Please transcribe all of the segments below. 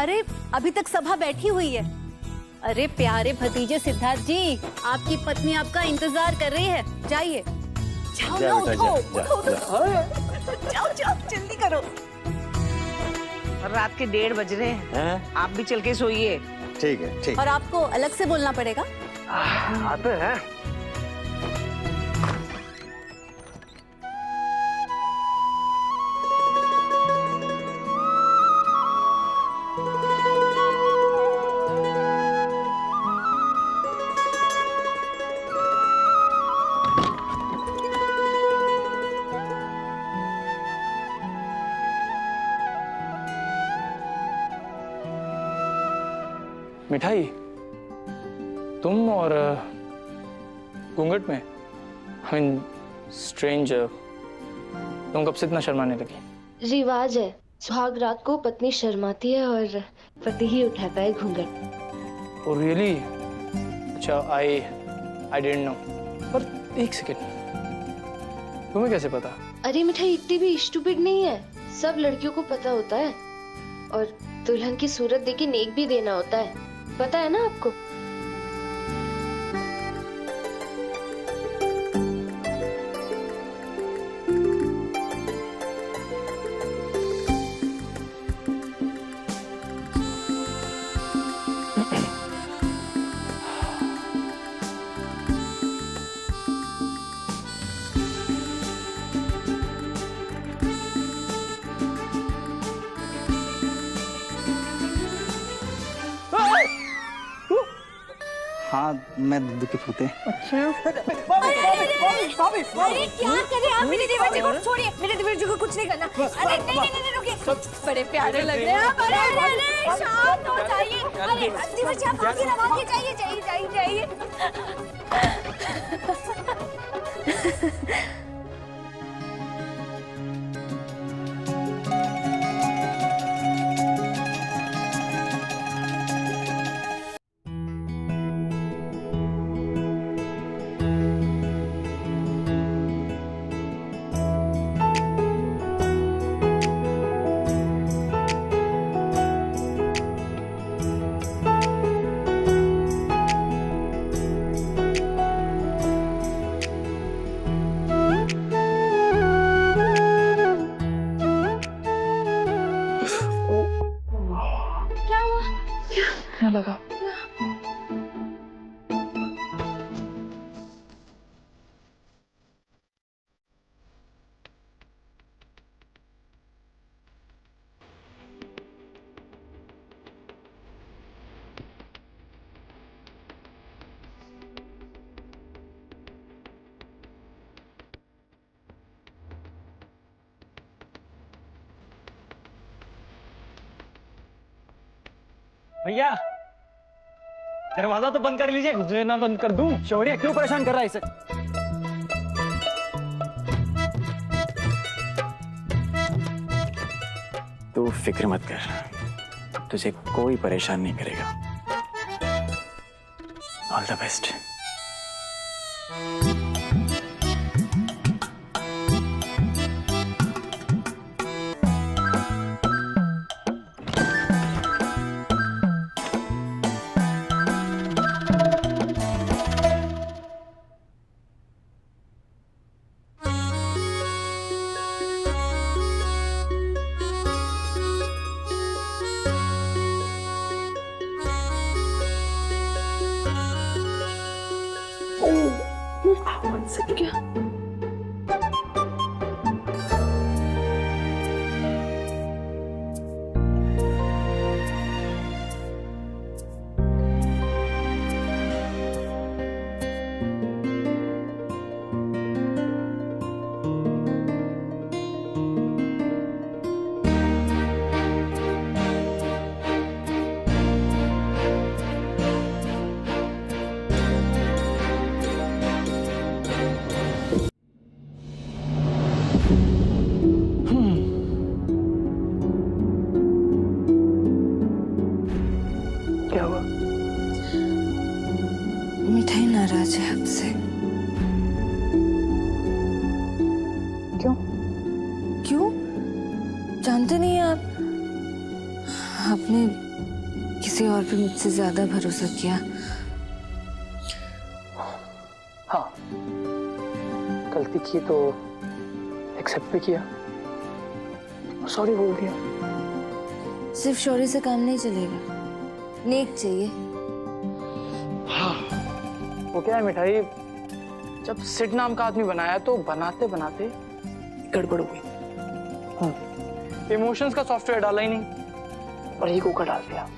अरे अभी तक सभा बैठी हुई है। अरे प्यारे भतीजे सिद्धार्थ जी, आपकी पत्नी आपका इंतजार कर रही है, जाइए। जाओ ना, उठो उठो। जाओ जाओ जल्दी करो। रात के 1:30 बज रहे हैं, आप भी चल के सोइए। ठीक है ठीक। और आपको अलग से बोलना पड़ेगा। आते हैं। मिठाई, तुम और घूंघट में, आई मीन स्ट्रेंज, तुम कब से इतना शर्माने लगी? रिवाज है, सुहाग रात को पत्नी शर्माती है और पति ही उठाता है घूंघट। Oh really? अच्छा, आई डिडंट नो। पर एक सेकेंड, तुम्हें कैसे पता? अरे मिठाई इतनी भी स्टूपिड नहीं है, सब लड़कियों को पता होता है। और दुल्हन की सूरत देख के नेक भी देना होता है, पता है ना आपको? हाँ, मैं दूध के फूटे। अरे क्या करे आप? मेरे देवर को छोड़िए, मेरे देवर को कुछ नहीं करना। अरे नहीं रुकिए, बड़े प्यारे लग रहे हैं आप। अरे शांत हो जाइए। अरे देवर जी आप आगे रवाइए, जाइए। क्या लगा? भैया दरवाजा तो बंद कर लीजिए। मुझे ना बंद कर दूं? शौर्य क्यों परेशान कर रहा है इसे? तू फिक्र मत कर, तुझे कोई परेशान नहीं करेगा। All the best. मिठाई नाराज है आपसे। क्यों? जानते नहीं आप, आपने किसी और पे मुझसे ज्यादा भरोसा किया। हाँ, गलती की तो एक्सेप्ट भी किया, सॉरी बोल दिया। सिर्फ शौर्य से काम नहीं चलेगा, नेक चाहिए। हाँ, वो क्या है मिठाई, जब सिड नाम का आदमी बनाया तो बनाते बनाते गड़बड़ हुई। इमोशंस का सॉफ्टवेयर डाला ही नहीं और ईगो का डाल दिया,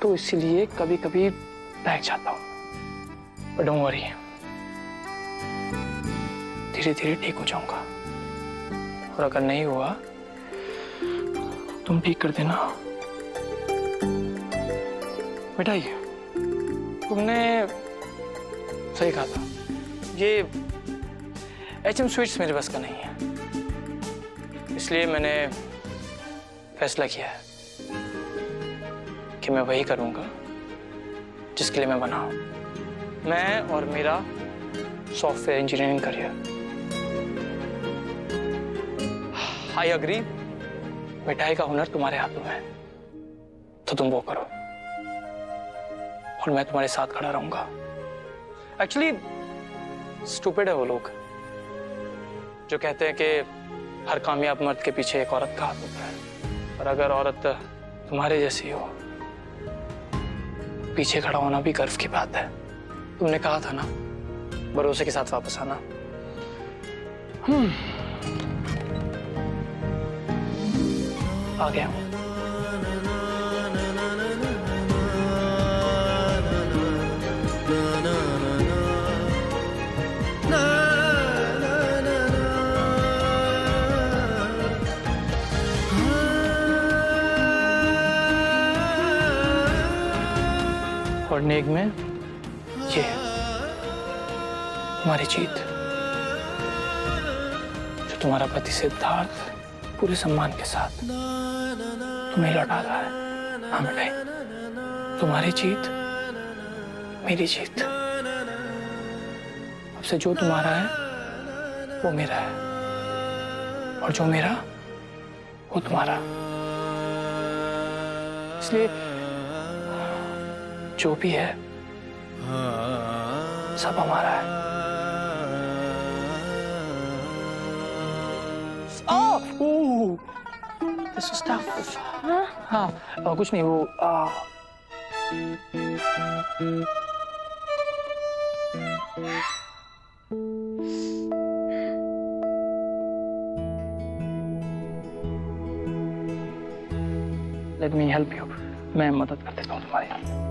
तो इसीलिए कभी कभी बहक जाता हूं। पर डोंट वरी, धीरे धीरे ठीक हो जाऊंगा। और अगर नहीं हुआ तुम ठीक कर देना। मिठाई, तुमने सही कहा था, ये HM स्वीट्स मेरे बस का नहीं है, इसलिए मैंने फैसला किया है कि मैं वही करूंगा जिसके लिए मैं बना हूं। मैं और मेरा software engineering career. I agree, मिठाई का हुनर तुम्हारे हाथों में है, तो तुम वो करो और मैं तुम्हारे साथ खड़ा रहूंगा। एक्चुअली स्टूपिड है वो लोग जो कहते हैं कि हर कामयाब मर्द के पीछे एक औरत का हाथ होता है, और अगर औरत तुम्हारे जैसी हो, पीछे खड़ा होना भी गर्व की बात है। तुमने कहा था ना, भरोसे के साथ वापस आना। आ गया हूं। और नेक में ये तुम्हारी जीत, जो तुम्हारा पति सिद्धार्थ पूरे सम्मान के साथ तुम्हें लौटा रहा है। हाँ मिठाई, तुम्हारी जीत मेरी जीत। अब से जो तुम्हारा है वो मेरा है, और जो मेरा वो तुम्हारा। इसलिए जो भी है सब हमारा है। This is tough. हाँ, कुछ नहीं, वो Let me help you. मैं मदद कर देता हूँ तुम्हारी।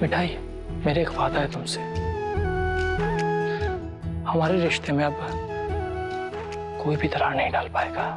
मिठाई, मेरे एक वादा है तुमसे, हमारे रिश्ते में अब कोई भी दरार नहीं डाल पाएगा।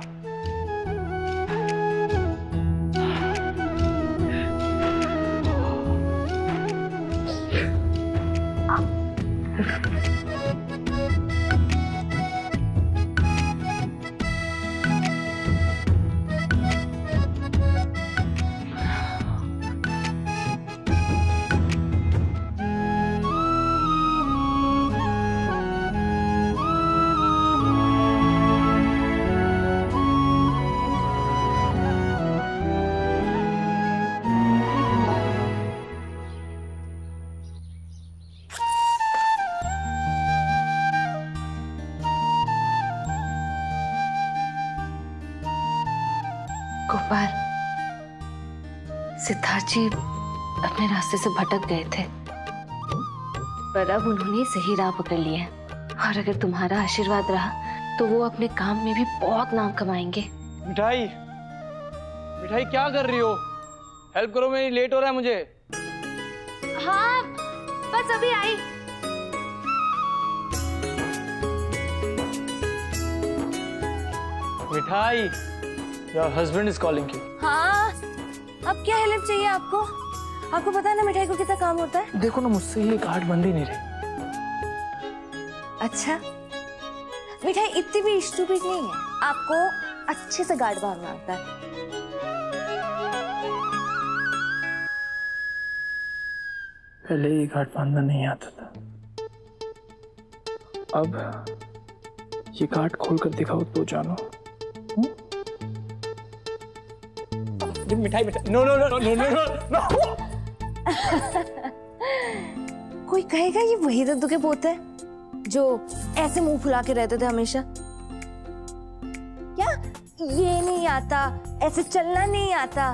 गोपाल, सिद्धार्थ जी अपने रास्ते से भटक गए थे, पर अब उन्होंने सही राह पकड़ ली है। और अगर तुम्हारा आशीर्वाद रहा तो वो अपने काम में भी बहुत नाम कमाएंगे। मिठाई, मिठाई क्या कर रही हो? हेल्प करो, मेरी लेट हो रहा है मुझे। हाँ, बस अभी आई। मिठाई, your husband is calling you. हाँ, अब क्या हेल्प चाहिए आपको? आपको पता है ना मिठाई को कितना काम होता है? देखो ना, मुझसे ये गार्ड बंद ही नहीं रही। अच्छा, मिठाई इतनी भी स्टूपिड नहीं है, आपको अच्छे से गार्ड बांधना आता है। पहले ये घाट बांधना नहीं आता था, अब ये घाट खोल कर दिखाओ तो जानो। मिठाई मिठाई, no no no no no no no. कोई कहेगा ये वही दद्दू के पोते हैं जो ऐसे मुंह फुला के रहते थे हमेशा। क्या ये नहीं आता, ऐसे चलना नहीं आता,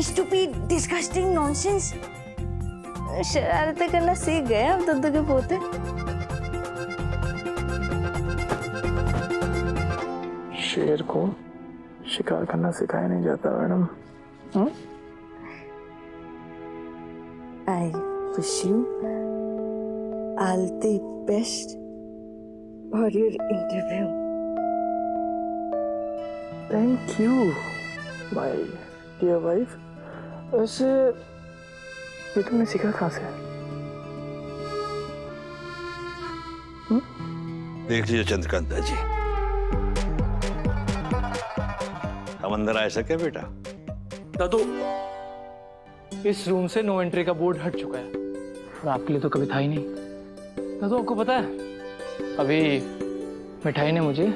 स्टूपिड डिस्गस्टिंग नॉनसेंस। शरारतें करना सीख गए अब दद्दू के पोते। शेर को शिकार करना सिखाया नहीं जाता madam. I wish you all the best for your interview. Thank you my dear wife. वैसे ये तुमने सीखा कहाँ से? देख लीजिए चंद्रकांता जी, हम अंदर आ सके बेटा? दादू, इस रूम से नो एंट्री का बोर्ड हट चुका है। वो आपके लिए तो कभी था ही नहीं। दादू आपको पता है, अभी मिठाई ने मुझे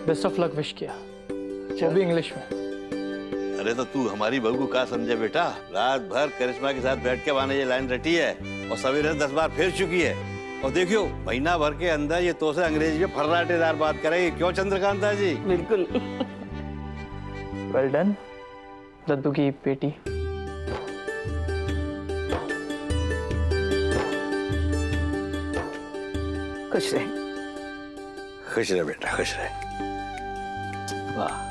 बेस्ट ऑफ लक विश किया, वो भी इंग्लिश में। अरे तो तू हमारी बहू को क्या समझे बेटा? रात भर करिश्मा के साथ बैठ के वहां ये लाइन रटी है और सवेरे 10 बार फिर चुकी है। और देखियो महीना भर के अंदर ये तो से अंग्रेजी में फर्राटेदार बात करेगी। क्यों चंद्रकांता जी? बिल्कुल। वेल डन दद्दू की बेटी। खुश रहे। खुश रहे बेटा, खुश रहे। वाह,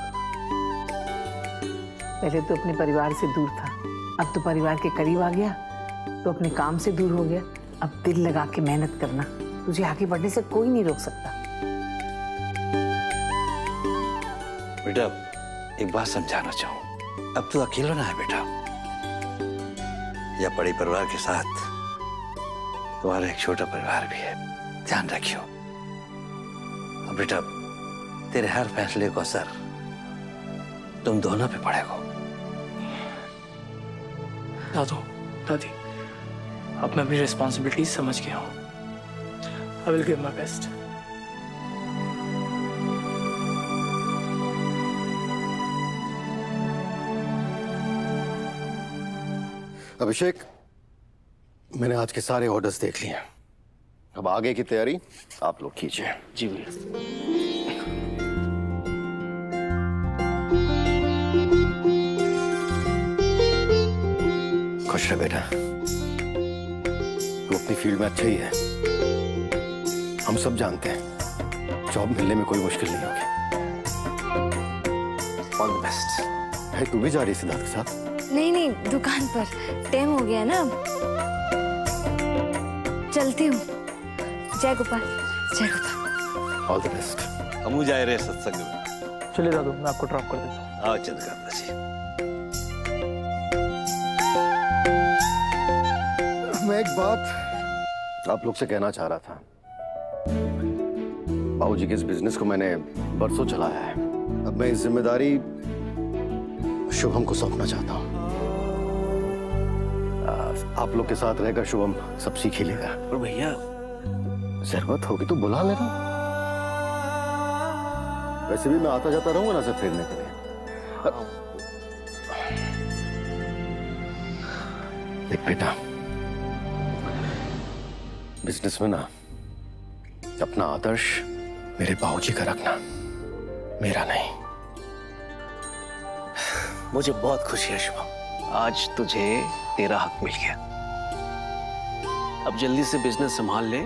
पहले तो अपने परिवार से दूर था, अब तो परिवार के करीब आ गया, तो अपने काम से दूर हो गया। अब दिल लगा के मेहनत करना, तुझे आगे बढ़ने से कोई नहीं रोक सकता। बेटा एक बात समझाना चाहूँ, अब तो अकेला ना है बेटा, या बड़े परिवार के साथ तुम्हारा एक छोटा परिवार भी है, ध्यान रखियो। अब बेटा तेरे हर फैसले को असर तुम दोनों पे पड़ेगा। दादू, दादी, अब मैं अपनी रिस्पॉन्सिबिलिटी समझ गया हूँ। I will give my best. Abhishek, मैंने आज के सारे ऑर्डर्स देख लिए हैं। अब आगे की तैयारी आप लोग कीजिए। जी भैया। खुश रहे बेटा, तू अपनी फील्ड में अच्छा ही है। हम सब जानते हैं जॉब मिलने में कोई मुश्किल नहीं होगी। All the best. है तू भी जा रही है सिद्धार्थ के साथ? नहीं नहीं, दुकान पर टाइम हो गया ना, अब चलती हूँ। जय गोपाल, जय गोपाल। All the best. हम जा रहे सत्संग में। चलिए दादू, मैं आपको ड्रॉप कर देता हूँ। आओ चंद्रकांता जी। मैं एक बात आप लोग से कहना चाह रहा था। बाबूजी के इस बिजनेस को मैंने बरसों चलाया है। अब मैं इस जिम्मेदारी शुभम को सौंपना चाहता हूँ। आप लोग के साथ रहकर शुभम सब सीख ही लेगा। और भैया जरूरत होगी तो बुला लेना। वैसे भी मैं आता जाता रहूंगा ना सर फेरने के लिए। देख बेटा, बिजनेस में ना अपना आदर्श मेरे बाबूजी का रखना, मेरा नहीं। मुझे बहुत खुशी है शुभम, आज तुझे तेरा हक मिल गया। अब जल्दी से बिजनेस संभाल ले,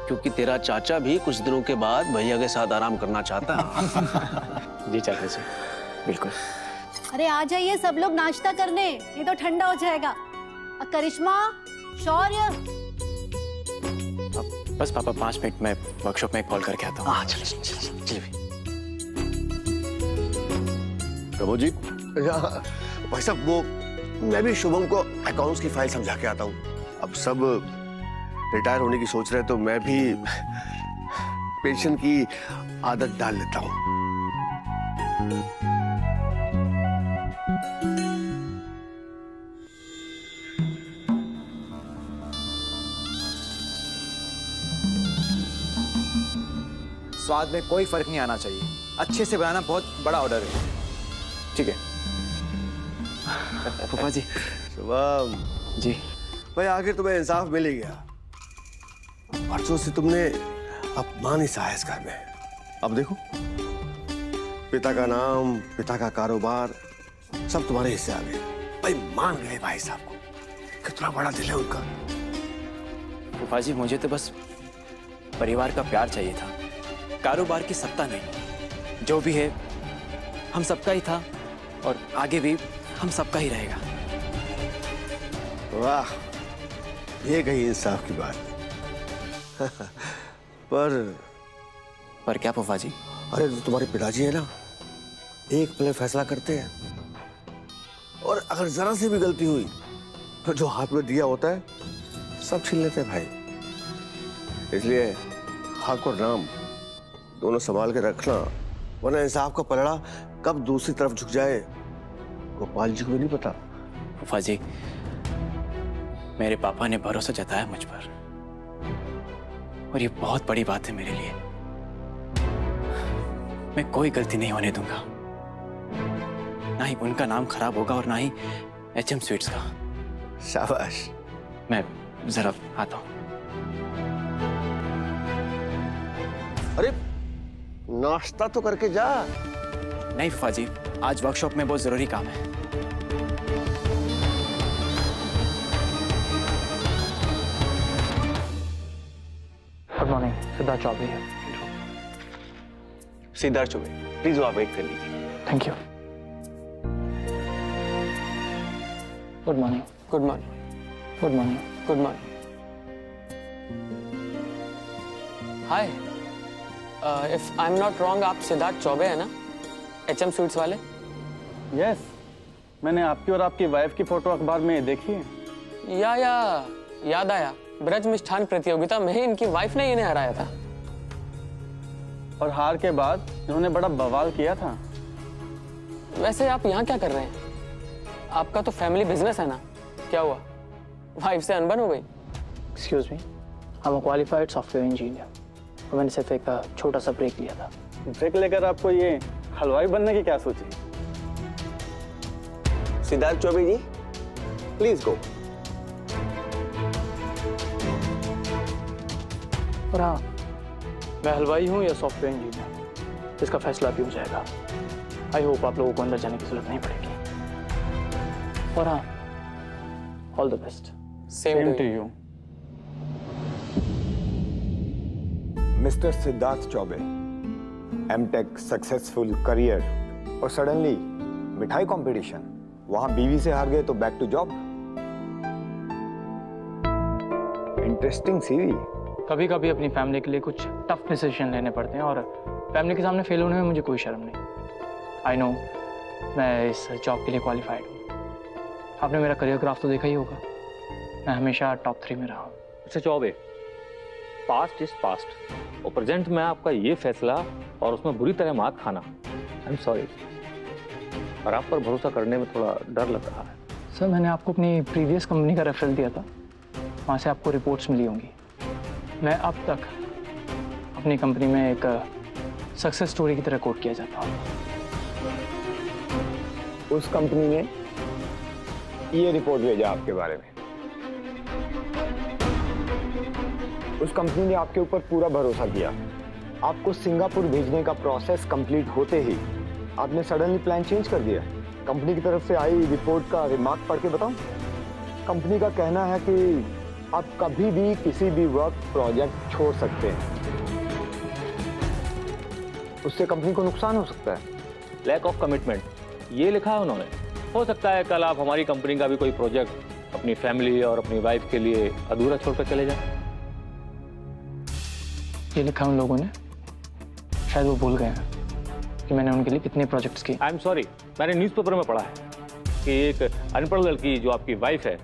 क्योंकि तेरा चाचा भी कुछ दिनों के बाद भैया के साथ आराम करना चाहता है। जी चाचा जी, बिल्कुल। अरे आ जाइए सब लोग नाश्ता करने, ये तो ठंडा हो जाएगा। करिश्मा, शौर्य। बस पापा 5 मिनट में वर्कशॉप में कॉल करके आता हूँ। चलो चलो चलो। प्रभु जी, भाई साहब, वो मैं भी शुभम को अकाउंट्स की फाइल समझा के आता हूँ। अब सब रिटायर होने की सोच रहे हैं, तो मैं भी पेंशन की आदत डाल लेता हूँ। स्वाद में कोई फर्क नहीं आना चाहिए। अच्छे से बनाना बहुत बड़ा ऑर्डर है। ठीक है फूफा जी। शुभम जी भाई, आखिर तुम्हें इंसाफ मिल ही गया। परसों से तुमने अपमान ही सहा इस घर में। अब देखो, पिता का नाम, पिता का कारोबार सब तुम्हारे हिस्से आ गए। भाई मान गए भाई साहब को। कितना बड़ा दिल है उनका। फूफा जी, मुझे तो बस परिवार का प्यार चाहिए था, कारोबार की सत्ता नहीं। जो भी है हम सबका ही था और आगे भी हम सबका ही रहेगा। वाह, ये कही इंसाफ की बात। पर क्या फूफा जी? अरे जो तुम्हारे पिताजी है ना, एक पल फैसला करते हैं और अगर जरा सी भी गलती हुई तो जो हाथ में दिया होता है सब छीन लेते हैं भाई। इसलिए हक और नाम दोनों संभाल के रखना, वरना इंसाफ का पलड़ा कब दूसरी तरफ झुक जाए गोपाल जी को भी नहीं पता। फूफा जी, मेरे पापा ने भरोसा जताया मुझ पर और ये बहुत बड़ी बात है मेरे लिए। मैं कोई गलती नहीं होने दूंगा, ना ही उनका नाम खराब होगा और ना ही HM स्वीट्स का। शाबाश। मैं जरा आता हूं। अरे नाश्ता तो करके जा। नहीं फूफा जी, आज वर्कशॉप में बहुत जरूरी काम है। गुड मॉर्निंग, सिद्धार्थ चौबे है। सिद्धार्थ चौबे, प्लीज वो आप वेट कर लीजिए। Thank you. Good morning. Good morning. Good morning. Good morning. Hi, if I am not wrong, आप सिद्धार्थ चौबे है ना, HM स्वीट्स वाले? यस, मैंने आपकी और आपकी वाइफ की फोटो अखबार में देखी है। याद आया, ब्रज मिष्ठान प्रतियोगिता में इनकी वाइफ ने इन्हें हराया था। और हार के बाद इन्होंने बड़ा बवाल किया था। वैसे आप यहाँ क्या कर रहे हैं? आपका तो फैमिली बिजनेस है ना, क्या हुआ? वाइफ से अनबन हो गई? Excuse me, I am a qualified software engineer और मैंने सिर्फ एक छोटा सा ब्रेक लिया था। ब्रेक लेकर आपको ये हलवाई बनने की क्या सोची? सिद्धार्थ चौबे जी, प्लीज गो। और हाँ, मैं हलवाई हूँ या सॉफ्टवेयर इंजीनियर, इसका फैसला भी हो जाएगा। आई होप आप लोगों को अंदर जाने की जरूरत नहीं पड़ेगी। और हाँ, all the best. Same to you. Mister Siddharth Choubey, M.Tech successful career और सडनली मिठाई कंपटीशन, वहां बीवी से हार गए तो back to job. Interesting CV. कभी कभी अपनी फैमिली के लिए कुछ टफ डिसीजन लेने पड़ते हैं और फैमिली के सामने फेल होने में मुझे कोई शर्म नहीं। आई नो, मैं इस जॉब के लिए क्वालिफाइड हूँ। आपने मेरा करियर ग्राफ तो देखा ही होगा, मैं हमेशा टॉप 3 में रहा हूँ। अच्छा चौबे, पास्ट इज पास्ट और प्रेजेंट में आपका ये फैसला और उसमें बुरी तरह मात खाना, आई एम सॉरी, और आप पर भरोसा करने में थोड़ा डर लग रहा है। सर, मैंने आपको अपनी प्रीवियस कंपनी का रेफरल दिया था, वहाँ से आपको रिपोर्ट्स मिली होंगी। मैं अब तक अपनी कंपनी में एक सक्सेस स्टोरी की तरह कोट किया जाता हूँ। उस कंपनी ने ये रिपोर्ट भेजा आपके बारे में। उस कंपनी ने आपके ऊपर पूरा भरोसा किया। आपको सिंगापुर भेजने का प्रोसेस कंप्लीट होते ही आपने सडनली प्लान चेंज कर दिया। कंपनी की तरफ से आई रिपोर्ट का रिमार्क पढ़ के बताऊं? कंपनी का कहना है कि आप कभी भी किसी भी वक्त प्रोजेक्ट छोड़ सकते हैं, उससे कंपनी को नुकसान हो सकता है। लैक ऑफ कमिटमेंट, ये लिखा है उन्होंने। हो सकता है कल आप हमारी कंपनी का भी कोई प्रोजेक्ट अपनी फैमिली और अपनी वाइफ के लिए अधूरा छोड़कर चले जाए। ये लिखा उन लोगों ने, शायद वो भूल गए हैं कि मैंने उनके लिए कितने प्रोजेक्ट्स किए। आई एम सॉरी, मैंने न्यूज़पेपर में पढ़ा है कि एक अनपढ़ लड़की जो आपकी वाइफ है,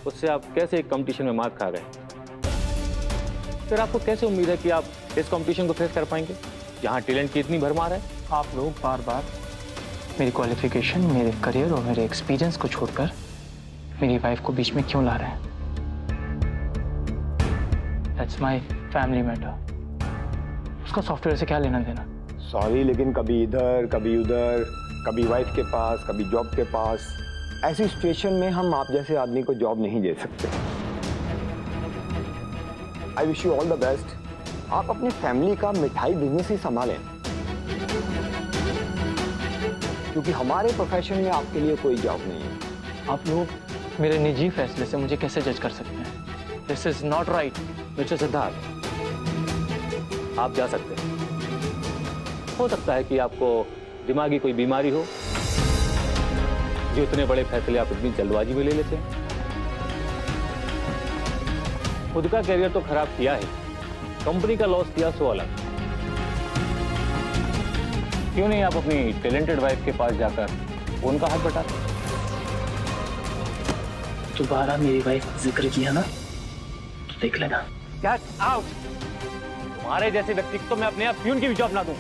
उससे आप कैसे एक कंपटीशन में मात खा गए। फिर आपको कैसे उम्मीद है कि आप इस कंपटीशन को फेस कर पाएंगे जहां टैलेंट की इतनी भरमार है? आप लोग बार बार मेरी क्वालिफिकेशन, मेरे करियर और मेरे एक्सपीरियंस को छोड़कर मेरी वाइफ को बीच में क्यों ला रहे हैं? That's my family matter. उसका सॉफ्टवेयर से क्या लेना देना? सॉरी, लेकिन कभी इधर कभी उधर, कभी वाइफ के पास कभी जॉब के पास, ऐसी सिचुएशन में हम आप जैसे आदमी को जॉब नहीं दे सकते। I wish you all the best. आप अपनी फैमिली का मिठाई बिजनेस ही संभालें, क्योंकि हमारे प्रोफेशन में आपके लिए कोई जॉब नहीं है। आप लोग मेरे निजी फैसले से मुझे कैसे जज कर सकते हैं? This is not right. Mister Siddharth, आप जा सकते हैं। हो सकता है कि आपको दिमागी कोई बीमारी हो जो इतने बड़े फैसले आप इतनी जल्दबाजी में ले लेते हैं। खुद का करियर तो खराब किया है, कंपनी का लॉस किया सो अलग। क्यों नहीं आप अपनी टैलेंटेड वाइफ के पास जाकर उनका हाथ बटाते? दोबारा मेरी वाइफ का जिक्र किया ना तो देख लेना। Get out. तुम्हारे जैसे व्यक्ति को तो मैं अपने आप प्यून की भी जॉब ना दूं।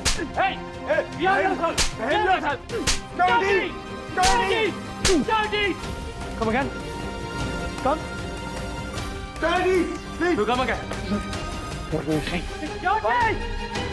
Come again? Come. Daddy, please. You come again. Daddy.